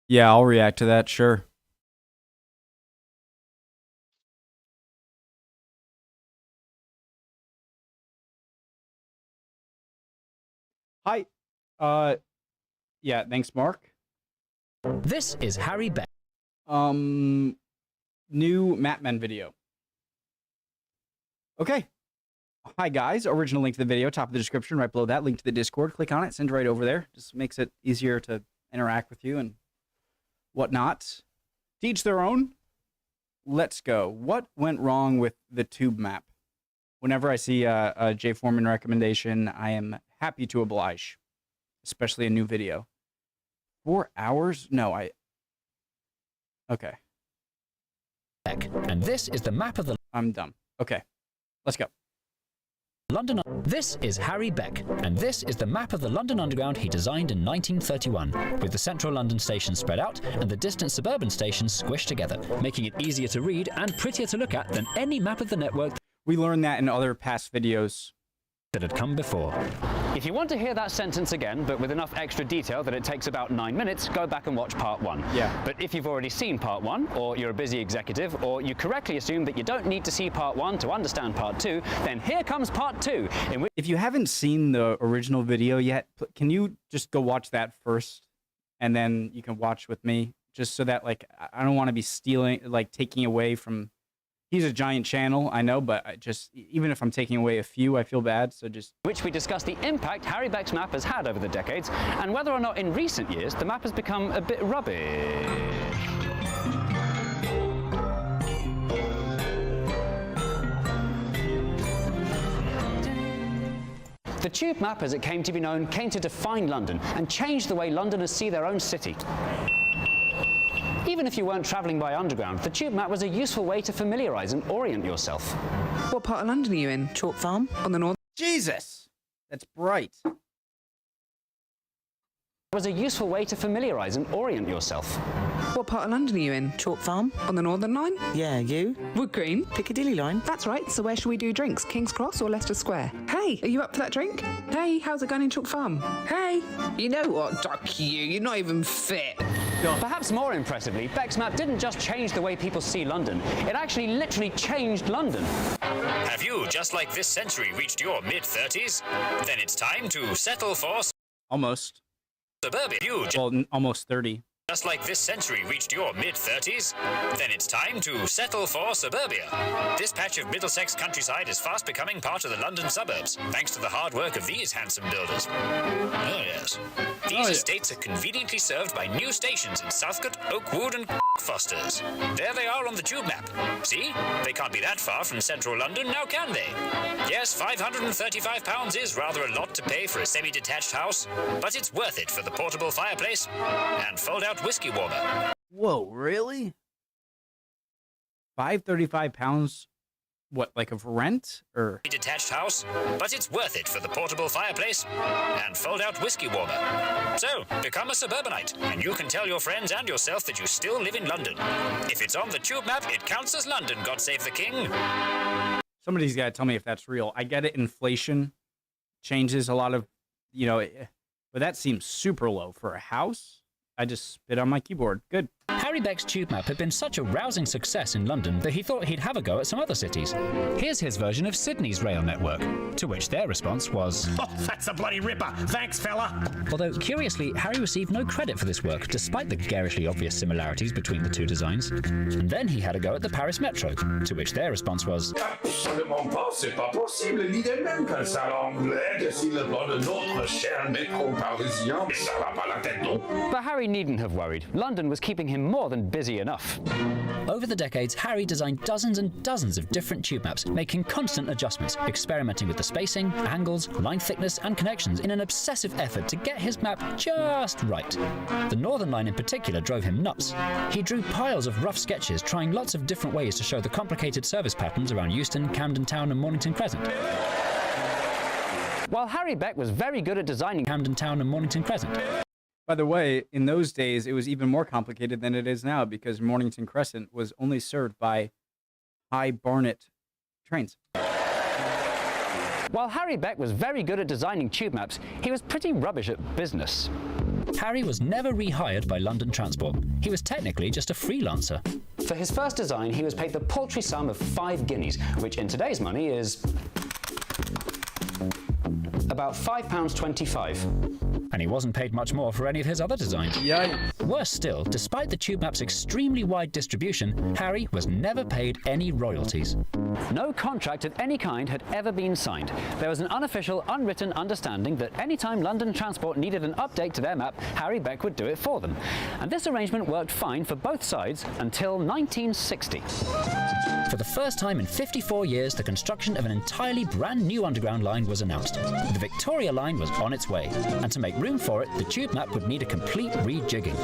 Yeah, I'll react to that, sure. Hi. Yeah, thanks, Mark. This is Harry Beck. New Mapmen video. Okay. Hi, guys. Original link to the video, top of the description, right below that. Link to the Discord. Click on it, send it right over there. Just makes it easier to interact with you and whatnot. To each their own. Let's go. What went wrong with the tube map? Whenever I see a J Foreman recommendation, I am happy to oblige, especially a new video. 4 hours? No, okay. And this is the map of the... I'm dumb. Okay, let's go. London. This is Harry Beck, and this is the map of the London Underground he designed in 1931, with the central London stations spread out and the distant suburban stations squished together, making it easier to read and prettier to look at than any map of the network We learned that in other past videos that had come before. If you want to hear that sentence again, but with enough extra detail that it takes about 9 minutes, go back and watch part 1. Yeah. But if you've already seen part 1, or you're a busy executive, or you correctly assume that you don't need to see part 1 to understand part 2, then here comes part 2, in which... If you haven't seen the original video yet, can you just go watch that first, and then you can watch with me, just so that, like, I don't want to be stealing, like, taking away from... He's a giant channel, I know, but even if I'm taking away a few, I feel bad, so just... which we discuss the impact Harry Beck's map has had over the decades, and whether or not in recent years the map has become a bit rubbish. The tube map, as it came to be known, came to define London and change the way Londoners see their own city. Even if you weren't travelling by underground, the tube map was a useful way to familiarise and orient yourself. What part of London are you in? Chalk Farm? On the north? Jesus! That's bright. It was a useful way to familiarise and orient yourself. What part of London are you in? Chalk Farm? On the Northern Line? Yeah, you? Wood Green? Piccadilly line? That's right, so where should we do drinks? King's Cross or Leicester Square? Hey, are you up for that drink? Hey, how's it going in Chalk Farm? Hey! You know what, duck you, you're not even fit. Perhaps more impressively, Beck's map didn't just change the way people see London, it actually literally changed London. Have you, just like this century, reached your mid-30s? Then it's time to settle for Almost. suburbia. Well, almost 30. Just like this century reached your mid-30s? Then it's time to settle for suburbia. This patch of Middlesex countryside is fast becoming part of the London suburbs, thanks to the hard work of these handsome builders. Oh, yes. These estates are conveniently served by new stations in Southcote, Oakwood, and Fosters. There they are on the tube map. See? They can't be that far from central London, now can they? Yes, £535 is rather a lot to pay for a semi-detached house, but it's worth it for the portable fireplace and fold-out whiskey warmer. Whoa, really? £535? What, like of rent? Or Detached house, but it's worth it for the portable fireplace and fold-out whiskey warmer. So, become a suburbanite, and you can tell your friends and yourself that you still live in London. If it's on the tube map, it counts as London, God save the king. somebody's got to tell me if that's real. I get it, inflation changes a lot of, but that seems super low for a house. I just spit on my keyboard. Good. Harry Beck's tube map had been such a rousing success in London that he thought he'd have a go at some other cities. Here's his version of Sydney's rail network, to which their response was, "Oh, that's a bloody ripper. Thanks, fella." Although, curiously, Harry received no credit for this work, despite the garishly obvious similarities between the two designs. And then he had a go at the Paris Metro, to which their response was, Absolument pas, c'est pas possible. L'idée même qu'un salon anglais dessine le plan de notre cher métro parisien, mais ça va pas la tête, non? But Harry needn't have worried. London was keeping him more than busy enough. Over the decades, Harry designed dozens and dozens of different tube maps, making constant adjustments, experimenting with the spacing, angles, line thickness, and connections in an obsessive effort to get his map just right. The Northern Line in particular drove him nuts. He drew piles of rough sketches, trying lots of different ways to show the complicated service patterns around Euston, Camden Town, and Mornington Crescent. While Harry Beck was very good at designing Camden Town and Mornington Crescent. By the way, in those days, it was even more complicated than it is now because Mornington Crescent was only served by High Barnet trains. While Harry Beck was very good at designing tube maps, he was pretty rubbish at business. Harry was never rehired by London Transport. He was technically just a freelancer. For his first design, he was paid the paltry sum of 5 guineas, which in today's money is about £5.25. And he wasn't paid much more for any of his other designs. Yikes. Worse still, despite the tube map's extremely wide distribution, Harry was never paid any royalties. No contract of any kind had ever been signed. There was an unofficial, unwritten understanding that any time London Transport needed an update to their map, Harry Beck would do it for them. And this arrangement worked fine for both sides until 1960. For the first time in 54 years, the construction of an entirely brand new underground line was announced. The Victoria Line was on its way, and to make room for it, the tube map would need a complete rejigging.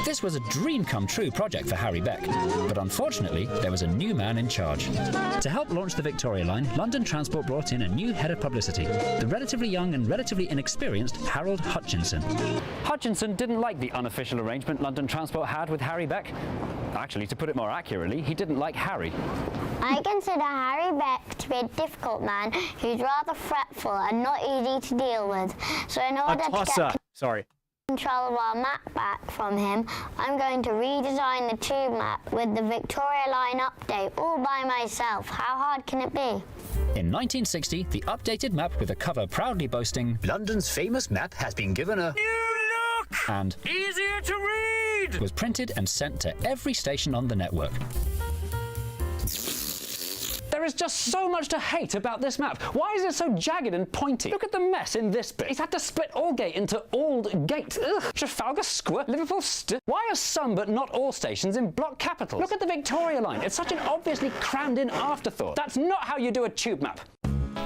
This was a dream come true project for Harry Beck, but unfortunately, there was a new man in charge. To help launch the Victoria Line, London Transport brought in a new head of publicity, the relatively young and relatively inexperienced Harold Hutchinson. Hutchinson didn't like the unofficial arrangement London Transport had with Harry Beck. Actually, to put it more accurately, he didn't like Harry. I consider Harry Beck to be a difficult man who's rather fretful and not easy to deal with. So in order to get control of our map back from him, I'm going to redesign the tube map with the Victoria Line update all by myself. How hard can it be? In 1960, the updated map with a cover proudly boasting, London's famous map has been given a new look and easier to read, was printed and sent to every station on the network. There is just so much to hate about this map. Why is it so jagged and pointy? Look at the mess in this bit. It's had to split Aldgate into Aldgate. Ugh. Trafalgar Square, Liverpool Why are some but not all stations in block capitals? Look at the Victoria Line. It's such an obviously crammed in afterthought. That's not how you do a tube map.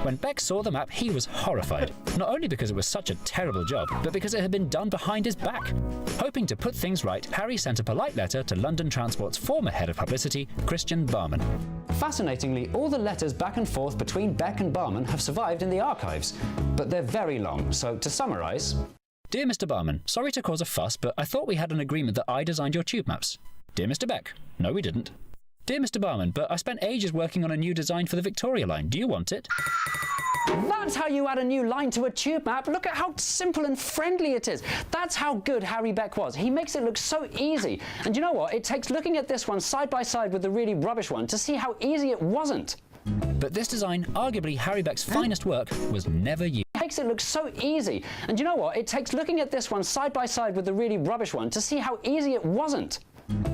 When Beck saw the map, he was horrified. Not only because it was such a terrible job, but because it had been done behind his back. Hoping to put things right, Harry sent a polite letter to London Transport's former head of publicity, Christian Barman. Fascinatingly, all the letters back and forth between Beck and Barman have survived in the archives, but they're very long, so to summarise... Dear Mr. Barman, sorry to cause a fuss, but I thought we had an agreement that I designed your tube maps. Dear Mr. Beck, no we didn't. Dear Mr. Barman, but I spent ages working on a new design for the Victoria Line. Do you want it? That's how you add a new line to a tube map. Look at how simple and friendly it is. That's how good Harry Beck was. He makes it look so easy. And you know what? It takes looking at this one side by side with the really rubbish one to see how easy it wasn't. But this design, arguably Harry Beck's finest work, was never used. It makes it look so easy. And you know what? It takes looking at this one side by side with the really rubbish one to see how easy it wasn't.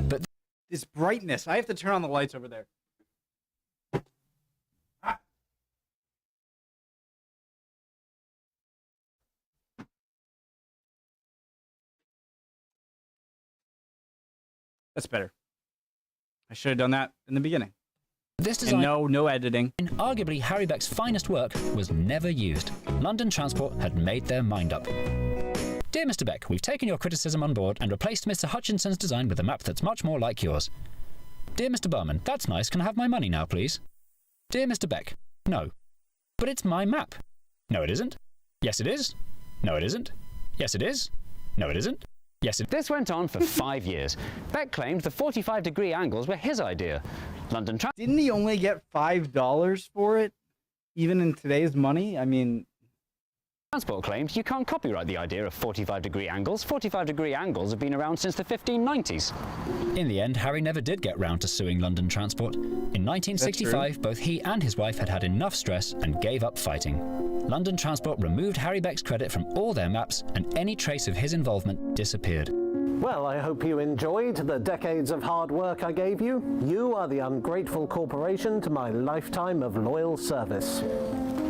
But This brightness. I have to turn on the lights over there. That's better. I should have done that in the beginning. this design, and no editing. Arguably Harry Beck's finest work, was never used. London Transport had made their mind up. Dear Mr. Beck, we've taken your criticism on board and replaced Mr. Hutchinson's design with a map that's much more like yours. Dear Mr. Barman, that's nice. Can I have my money now, please? Dear Mr. Beck, no. But it's my map. No, it isn't. Yes, it is. No, it isn't. Yes, it is. No, it isn't. Yes, it... This went on for 5 years. Beck claimed the 45-degree angles were his idea. London Didn't he only get $5 for it? Even in today's money? I mean... Transport claimed you can't copyright the idea of 45-degree angles. 45-degree angles have been around since the 1590s. In the end, Harry never did get round to suing London Transport. In 1965, both he and his wife had had enough stress and gave up fighting. London Transport removed Harry Beck's credit from all their maps, and any trace of his involvement disappeared. Well, I hope you enjoyed the decades of hard work I gave you. You are the ungrateful corporation to my lifetime of loyal service.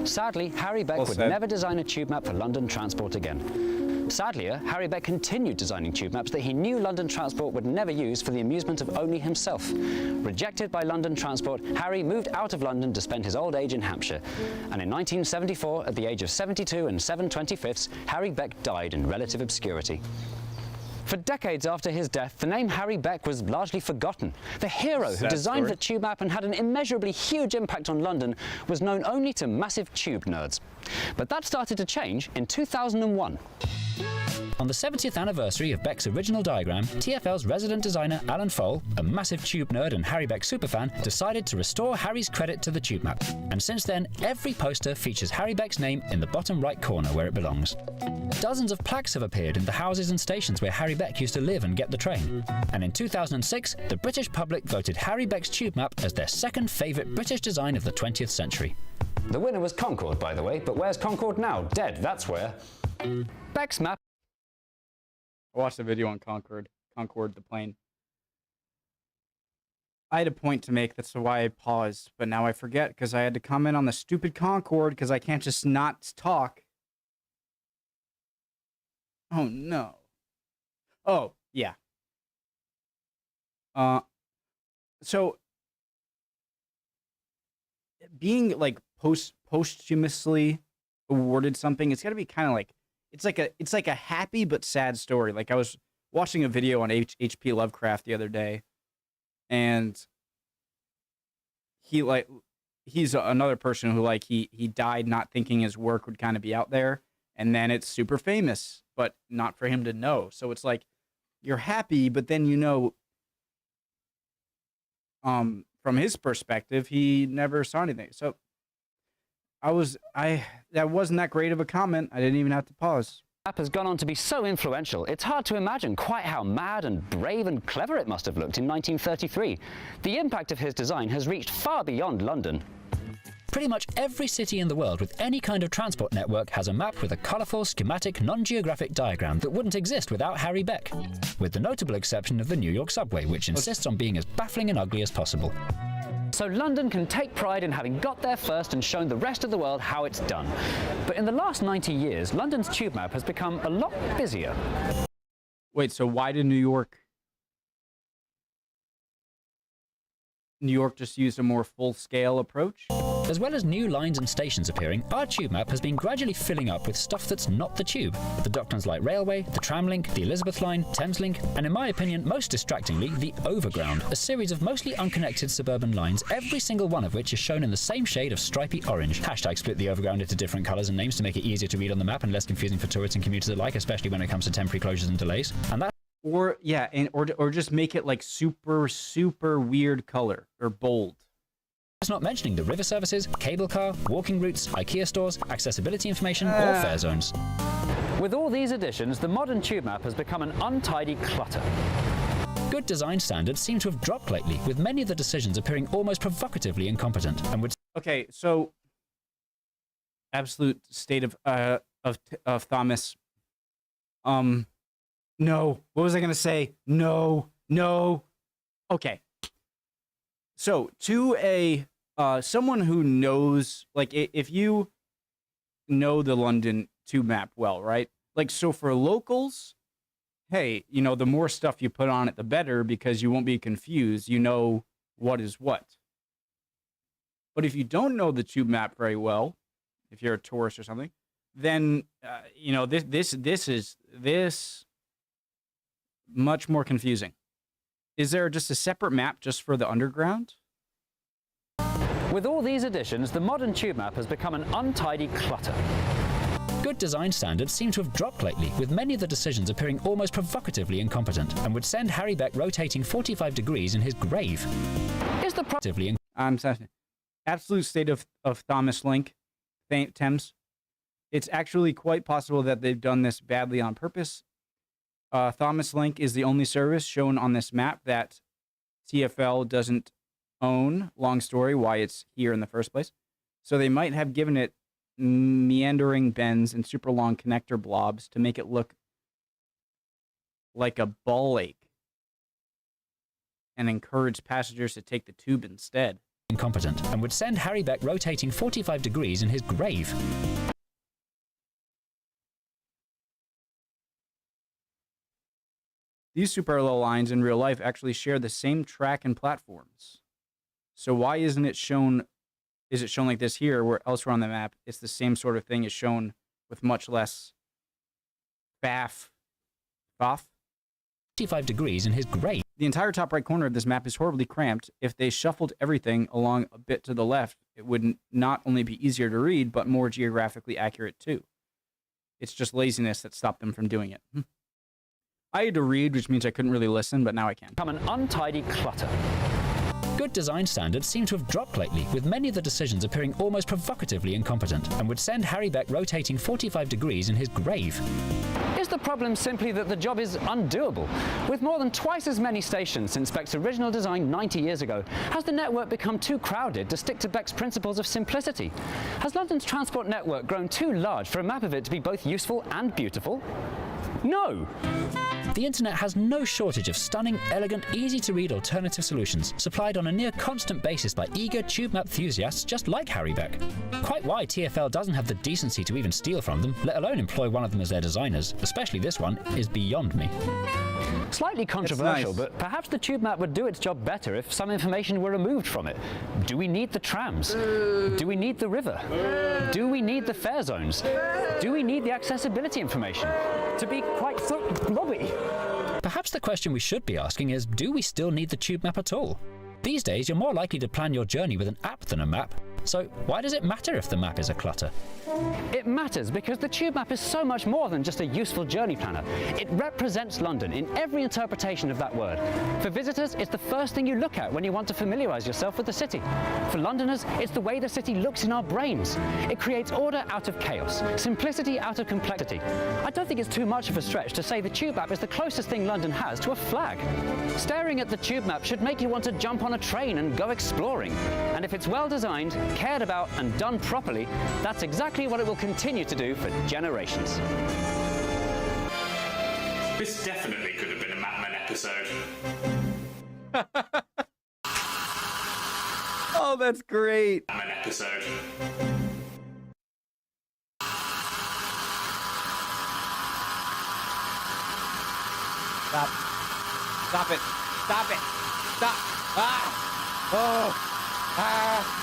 Sadly, Harry Beck would never design a tube map for London Transport again. Sadlier, Harry Beck continued designing tube maps that he knew London Transport would never use for the amusement of only himself. Rejected by London Transport, Harry moved out of London to spend his old age in Hampshire. And in 1974, at the age of 72 and 7/25, Harry Beck died in relative obscurity. For decades after his death, the name Harry Beck was largely forgotten. The hero who designed the tube map and had an immeasurably huge impact on London was known only to massive tube nerds. But that started to change in 2001. On the 70th anniversary of Beck's original diagram, TfL's resident designer Alan Fole, a massive tube nerd and Harry Beck superfan, decided to restore Harry's credit to the tube map. And since then, every poster features Harry Beck's name in the bottom right corner where it belongs. Dozens of plaques have appeared in the houses and stations where Harry Beck used to live and get the train. And in 2006, the British public voted Harry Beck's tube map as their second favourite British design of the 20th century. The winner was Concorde, by the way, but where's Concorde now? Dead, that's where. Beck's map. I watched a video on Concorde the plane. I had a point to make, that's why I paused, but now I forget because I had to comment on the stupid Concorde because I can't just not talk. Oh no. Oh, yeah. So being like posthumously awarded something, it's got to be kind of like it's like a happy but sad story. Like I was watching a video on H.P. Lovecraft the other day, and he's another person who like he died not thinking his work would kind of be out there, and then it's super famous, but not for him to know. So it's like you're happy, but then from his perspective, he never saw anything. So that wasn't that great of a comment. I didn't even have to pause. Map has gone on to be so influential, it's hard to imagine quite how mad and brave and clever it must have looked in 1933. The impact of his design has reached far beyond London. Pretty much every city in the world with any kind of transport network has a map with a colourful, schematic, non-geographic diagram that wouldn't exist without Harry Beck, with the notable exception of the New York subway, which insists on being as baffling and ugly as possible. So London can take pride in having got there first and shown the rest of the world how it's done. But in the last 90 years, London's tube map has become a lot busier. Wait, so why did New York just use a more full-scale approach? As well as new lines and stations appearing, our tube map has been gradually filling up with stuff that's not the tube. The Docklands Light Railway, the Tramlink, the Elizabeth Line, Thameslink, and in my opinion, most distractingly, the Overground, a series of mostly unconnected suburban lines, every single one of which is shown in the same shade of stripy orange. Hashtag split the Overground into different colours and names to make it easier to read on the map and less confusing for tourists and commuters alike, especially when it comes to temporary closures and delays. And that Or just make it like super weird color or bold. That's not mentioning the river services, cable car, walking routes, IKEA stores, accessibility information, or fare zones. With all these additions, the modern tube map has become an untidy clutter. Good design standards seem to have dropped lately, with many of the decisions appearing almost provocatively incompetent, and would... Okay, so absolute state of Thomas. No. What was I gonna say? No. Okay. So to a someone who knows, like, if you know the London tube map well, right? Like, so for locals, hey, you know, the more stuff you put on it, the better, because you won't be confused. You know what is what. But if you don't know the tube map very well, if you're a tourist or something, then you know this is much more confusing. Is there just a separate map just for the underground? With all these additions, the modern tube map has become an untidy clutter. Good design standards seem to have dropped lately, with many of the decisions appearing almost provocatively incompetent, and would send Harry Beck rotating 45 degrees in his grave. Is the I'm sorry. Absolute state of Thomas Link, Thames. It's actually quite possible that they've done this badly on purpose. Thomas Link is the only service shown on this map that TfL doesn't own. Long story why it's here in the first place. So they might have given it meandering bends and super long connector blobs to make it look like a ball ache and encourage passengers to take the tube instead. Incompetent, and would send Harry Beck rotating 45 degrees in his grave. These super parallel lines in real life actually share the same track and platforms. So why isn't it shown? Is it shown like this here, where elsewhere on the map it's the same sort of thing is shown with much less faff? 45 degrees in his grave. The entire top right corner of this map is horribly cramped. If they shuffled everything along a bit to the left, it would not only be easier to read, but more geographically accurate too. It's just laziness that stopped them from doing it. I had to read, which means I couldn't really listen, but now I can. Become an untidy clutter. Good design standards seem to have dropped lately, with many of the decisions appearing almost provocatively incompetent, and would send Harry Beck rotating 45 degrees in his grave. Is the problem simply that the job is undoable? With more than twice as many stations since Beck's original design 90 years ago, has the network become too crowded to stick to Beck's principles of simplicity? Has London's transport network grown too large for a map of it to be both useful and beautiful? No! The internet has no shortage of stunning, elegant, easy-to-read alternative solutions, supplied on a near constant basis by eager tube map enthusiasts just like Harry Beck. Quite why TfL doesn't have the decency to even steal from them, let alone employ one of them as their designers, especially this one, is beyond me. Slightly controversial, nice. but perhaps the tube map would do its job better if some information were removed from it. Do we need the trams? Do we need the river? Do we need the fare zones? Do we need the accessibility information? To be quite Robbie. Perhaps the question we should be asking is, do we still need the tube map at all? These days, you're more likely to plan your journey with an app than a map. So why does it matter if the map is a clutter? It matters because the tube map is so much more than just a useful journey planner. It represents London in every interpretation of that word. For visitors, it's the first thing you look at when you want to familiarise yourself with the city. For Londoners, it's the way the city looks in our brains. It creates order out of chaos, simplicity out of complexity. I don't think it's too much of a stretch to say the tube map is the closest thing London has to a flag. Staring at the tube map should make you want to jump on a train and go exploring. And if it's well designed, cared about and done properly, that's exactly what it will continue to do for generations. This definitely could have been a Mapman episode. Oh, that's great. Mapman episode. Stop. Stop it. Stop it. Stop. Ah. Oh. Ah.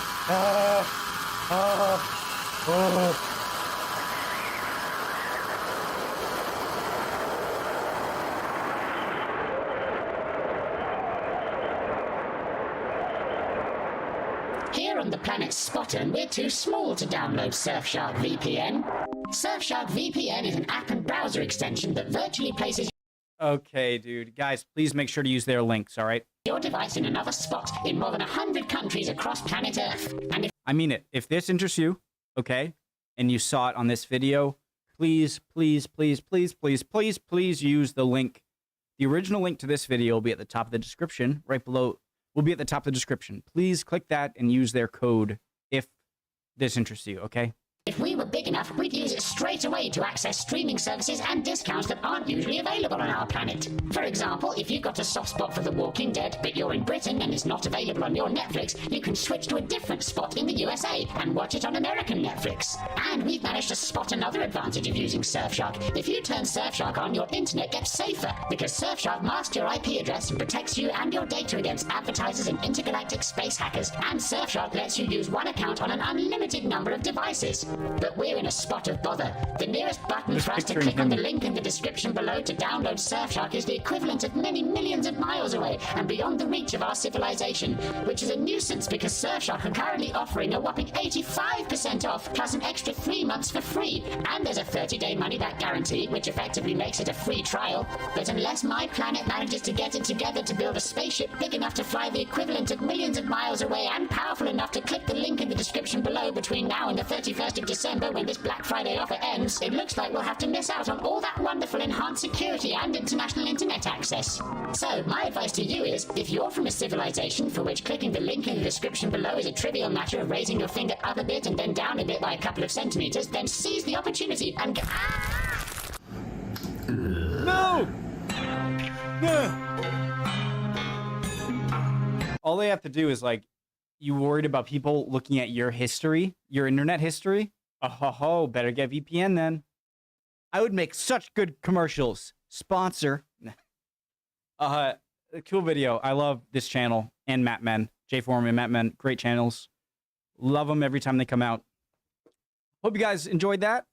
Here on the planet Spotten, we're too small to download Surfshark VPN. Surfshark VPN is an app and browser extension that virtually places Okay, dude. Guys, please make sure to use their links, all right? your device in another spot in more than 100 countries across planet Earth. And if I mean it. If this interests you, okay, and you saw it on this video, please, please, please, please, please, please, please use the link. The original link to this video will be at the top of the description, right below. Will be at the top of the description. Please click that and use their code if this interests you, okay? If we were big enough, we'd use it straight away to access streaming services and discounts that aren't usually available on our planet. For example, if you've got a soft spot for The Walking Dead, but you're in Britain and it's not available on your Netflix, you can switch to a different spot in the USA and watch it on American Netflix. And we've managed to spot another advantage of using Surfshark. If you turn Surfshark on, your internet gets safer, because Surfshark masks your IP address and protects you and your data against advertisers and intergalactic space hackers. And Surfshark lets you use one account on an unlimited number of devices. But we're in a spot of bother. The nearest button for us to click on the link in the description below to download Surfshark is the equivalent of many millions of miles away and beyond the reach of our civilization, which is a nuisance because Surfshark are currently offering a whopping 85% off plus an extra 3 months for free. And there's a 30-day money-back guarantee, which effectively makes it a free trial. But unless my planet manages to get it together to build a spaceship big enough to fly the equivalent of millions of miles away and powerful enough to click the link in the description below between now and the 31st of December when this Black Friday offer ends, it looks like we'll have to miss out on all that wonderful enhanced security and international internet access. So, my advice to you is, if you're from a civilization for which clicking the link in the description below is a trivial matter of raising your finger up a bit and then down a bit by a couple of centimeters, then seize the opportunity and go. No! All they have to do is, like, you worried about people looking at your history, your internet history? Oh, better get VPN then. I would make such good commercials. Sponsor. Cool video. I love this channel and Mapmen. J4M and Mapmen, great channels. Love them every time they come out. Hope you guys enjoyed that.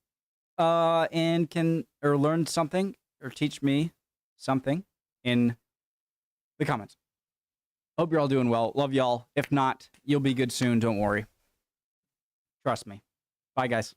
And can learn something or teach me something in the comments. Hope you're all doing well. Love y'all. If not, you'll be good soon. Don't worry. Trust me. Bye, guys.